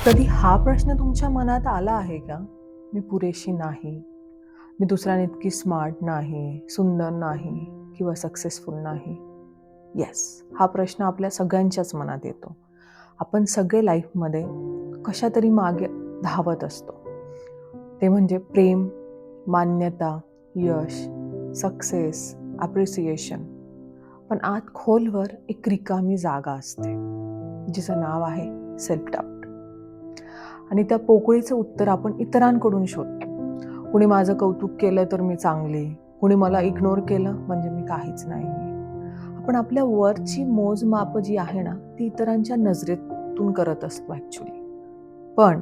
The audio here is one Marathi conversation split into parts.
कधी हा प्रश्न तुमच्या मनात आला आहे का? मी पुरेशी नाही, मी दुसऱ्यांइतकी स्मार्ट नाही, सुंदर नाही किंवा सक्सेसफुल नाही. येस, हा प्रश्न आपल्या सगळ्यांच्याच मनात येतो. आपण सगळे लाईफमध्ये कशातरी मागे धावत असतो. ते म्हणजे प्रेम, मान्यता, यश, सक्सेस, ॲप्रिसिएशन. पण आत खोलवर एक रिकामी जागा असते, जिचं नाव आहे सेल्फ डाऊट. आणि त्या पोकळीचं उत्तर आपण इतरांकडून शोधतो. कुणी माझं कौतुक केलं तर मी चांगली, कुणी मला इग्नोर केलं म्हणजे मी काहीच नाही. आपण आपल्या वरची मोजमाप जी आहे ना, ती इतरांच्या नजरेतून करत असतो ॲक्च्युली. पण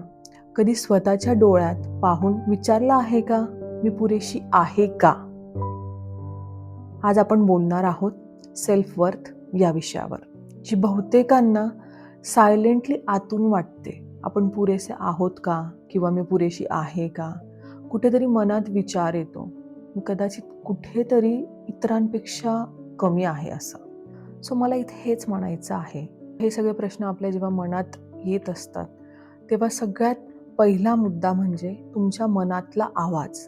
कधी स्वतःच्या डोळ्यात पाहून विचारलं आहे का, मी पुरेशी आहे का? आज आपण बोलणार आहोत सेल्फ वर्थ या विषयावर, जी बहुतेकांना सायलेंटली आतून वाटते. आपण पुरेसे आहोत का, किंवा मी पुरेशी आहे का? कुठेतरी मनात विचार येतो, मी कदाचित कुठेतरी इतरांपेक्षा कमी आहे असं. सो मला इथे हेच म्हणायचं आहे, हे सगळे प्रश्न आपल्या जेव्हा मनात येत असतात तेव्हा सगळ्यात पहिला मुद्दा म्हणजे तुमच्या मनातला आवाज.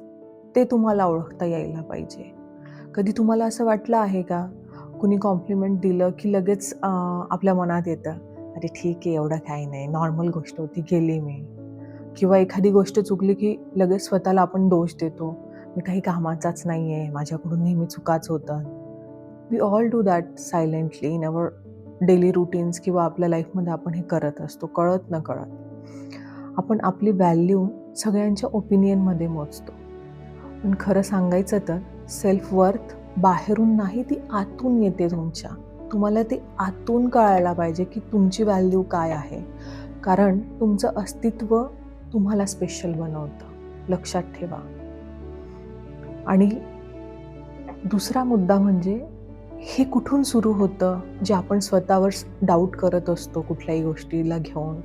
ते तुम्हाला ओळखता यायला पाहिजे. कधी तुम्हाला असं वाटलं आहे का, कुणी कॉम्प्लिमेंट दिलं की लगेच आपल्या मनात येतं, अरे ठीक आहे, एवढं काही नाही, नॉर्मल गोष्ट होती, गेली मी. किंवा एखादी गोष्ट चुकली की लगेच स्वतःला आपण दोष देतो, मी काही कामाचाच नाही आहे, माझ्याकडून नेहमी चुकाच होतात. We all do that silently in our daily routines किंवा आपल्या लाईफमध्ये आपण हे करत असतो, कळत न कळत. आपण आपली व्हॅल्यू सगळ्यांच्या ओपिनियनमध्ये मोजतो. पण खरं सांगायचं तर सेल्फ वर्थ बाहेरून नाही, ती आतून येते तुमच्या. तुम्हाला ते आतून कळायला पाहिजे की तुमची व्हॅल्यू काय आहे. कारण तुमचं अस्तित्व तुम्हाला स्पेशल बनवतं, लक्षात ठेवा. आणि दुसरा मुद्दा म्हणजे हे कुठून सुरू होतं, जे आपण स्वतःवर डाऊट करत असतो कुठल्याही गोष्टीला घेऊन.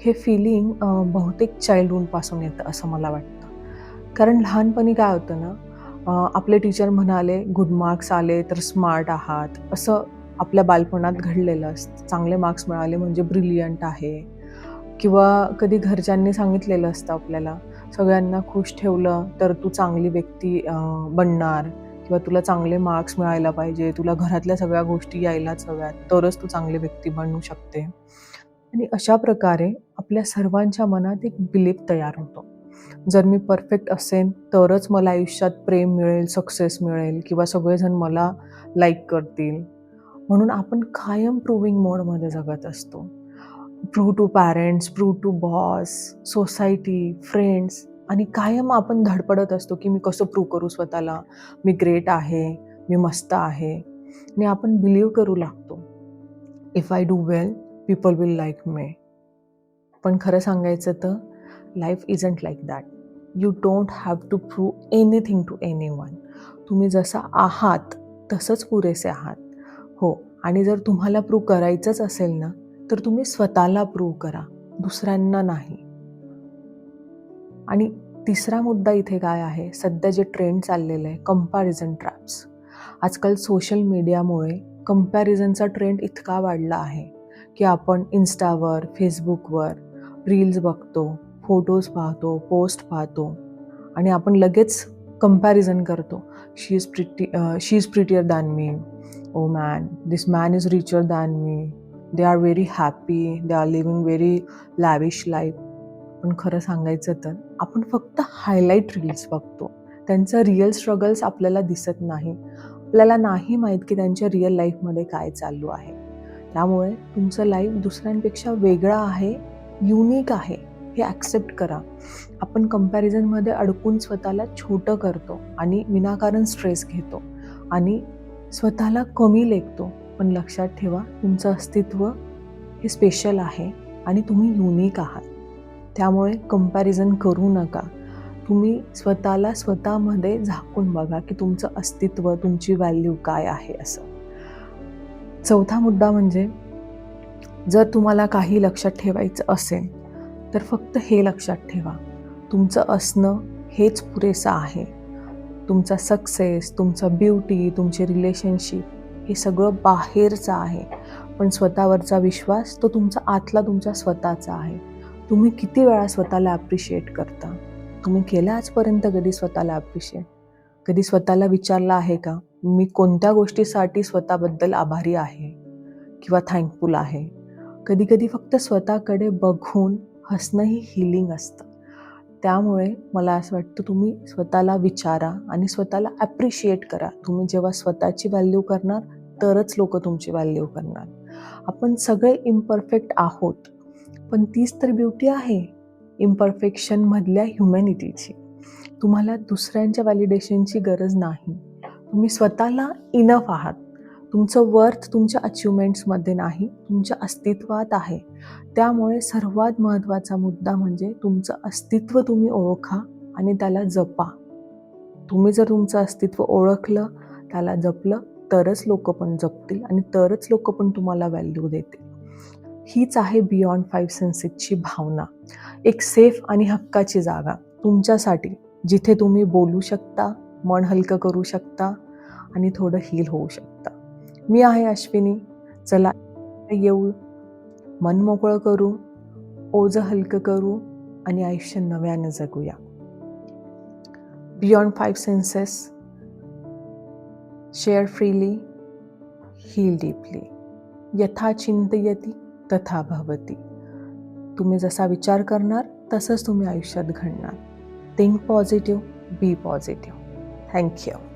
हे फिलिंग बहुतेक चाइल्डहूडपासून येतं असं मला वाटतं. कारण लहानपणी काय होतं ना, आपले टीचर म्हणाले गुड मार्क्स आले तर स्मार्ट आहात, असं आपल्या बालपणात घडलेलं असतं. चांगले मार्क्स मिळाले म्हणजे ब्रिलियंट आहे. किंवा कधी घरच्यांनी सांगितलेलं असतं आपल्याला, सगळ्यांना खुश ठेवलं तर तू चांगली व्यक्ती बनणार, किंवा तुला चांगले मार्क्स मिळायला पाहिजे, तुला घरातल्या सगळ्या गोष्टी यायलाच हव्यात, तरच तू चांगली व्यक्ती बनू शकते. आणि अशा प्रकारे आपल्या सर्वांच्या मनात एक बिलीफ तयार होतो. जर मी परफेक्ट असेन तरच मला आयुष्यात प्रेम मिळेल, सक्सेस मिळेल किंवा सगळेजण मला लाईक करतील. म्हणून आपण कायम प्रूव्हिंग मोडमध्ये जगत असतो. Prove to parents, prove to boss, society, friends. आणि कायम आपण धडपडत असतो की मी कसं प्रूव्ह करू स्वतःला, मी ग्रेट आहे, मी मस्त आहे. आणि आपण बिलीव्ह करू लागतो, if I do well people will like me. पण खरं सांगायचं तर life isn't like that. You don't have to prove anything to anyone. तुम्ही जसं आहात तसंच पुरेसे आहात. हो, आणि जर तुम्हाला प्रूव्ह करायचंच असेल ना, तर तुम्ही स्वतःला प्रूव्ह करा, दुसऱ्यांना नाही. आणि तिसरा मुद्दा इथे काय आहे, सध्या जे ट्रेंड चाललेलं आहे, कंपॅरिझन ट्रॅप्स. आजकाल सोशल मीडियामुळे कंपॅरिझनचा ट्रेंड इतका वाढला आहे की आपण इन्स्टावर, फेसबुकवर रील्स बघतो, फोटोज पाहतो, पोस्ट पाहतो आणि आपण लगेच कंपॅरिझन करतो. She is prettier than me. Oh man, this man is richer than me. They are very happy, they are living very lavish life. पण खरं सांगायचं तर आपण फक्त हायलाईट रील्स बघतो. त्यांचं रिअल स्ट्रगल्स आपल्याला दिसत नाही. आपल्याला नाही माहीत की त्यांच्या रिअल लाईफमध्ये काय चालू आहे. त्यामुळे तुमचं लाईफ दुसऱ्यांपेक्षा वेगळं आहे, युनिक आहे, हे ॲक्सेप्ट करा. आपण कंपॅरिझनमध्ये अडकून स्वतःला छोटं करतो आणि विनाकारण स्ट्रेस घेतो आणि स्वतःला कमी लेखतो. पण लक्षात ठेवा, तुमचं अस्तित्व हे स्पेशल आहे आणि तुम्ही युनिक आहात. त्यामुळे कंपॅरिझन करू नका. तुम्ही स्वतःला स्वतःमध्ये झाकून बघा की तुमचं अस्तित्व, तुमची व्हॅल्यू काय आहे असं. चौथा मुद्दा म्हणजे, जर तुम्हाला काही लक्षात ठेवायचं असेल तर फक्त हे लक्षात ठेवा, तुमचं असणं हेच पुरेसं आहे. तुमचा सक्सेस, तुमचा ब्युटी, तुमचे रिलेशनशिप हे सगळं बाहेरचं आहे. पण स्वतःवरचा विश्वास तो तुमचा आतला, तुमचा स्वतःचा आहे. तुम्ही किती वेळा स्वतःला ॲप्रिशिएट करता? तुम्ही केलं आजपर्यंत कधी स्वतःला ॲप्रिशिएट? कधी स्वतःला विचारलं आहे का, मी कोणत्या गोष्टीसाठी स्वतःबद्दल आभारी आहे किंवा थँकफुल आहे? कधी-कधी फक्त स्वतःकडे बघून हसणंही हीलिंग असतं. त्यामुळे मला असं वाटतं तुम्ही स्वतःला विचारा आणि स्वतःला ॲप्रिशिएट करा. तुम्ही जेव्हा स्वतःची व्हॅल्यू करणार, तरच लोकं तुमची व्हॅल्यू करणार. आपण सगळे इम्परफेक्ट आहोत, पण तीच तर ब्युटी आहे इम्परफेक्शनमधल्या ह्युमॅनिटीची. तुम्हाला दुसऱ्यांच्या व्हॅलिडेशनची गरज नाही. तुम्ही स्वतःला इनफ आहात. तुमचं वर्थ तुमच्या अचिव्हमेंट्समध्ये नाही, तुमच्या अस्तित्वात आहे. त्यामुळे सर्वात महत्त्वाचा मुद्दा म्हणजे तुमचं अस्तित्व तुम्ही ओळखा आणि त्याला जपा. तुम्ही जर तुमचं अस्तित्व ओळखलं, त्याला जपलं, तरच लोकं पण जपतील आणि तरच लोकं पण तुम्हाला व्हॅल्यू देतील. हीच आहे बियॉन्ड 5 सेन्सेसची भावना. एक सेफ आणि हक्काची जागा तुमच्यासाठी, जिथे तुम्ही बोलू शकता, मन हलकं करू शकता आणि थोडं हील होऊ शकता. मी आहे अश्विनी. चला येऊ, मन मोकळं करू, ओझं हलकं करू आणि आयुष्य नव्यानं जगूया. Beyond 5 senses. Share freely, heal deeply. यथा चिंतयति तथा भवति. तुम्ही जसा विचार करणार तसंच तुम्ही आयुष्यात घडणार. थिंक पॉझिटिव्ह, बी पॉझिटिव्ह. थँक्यू.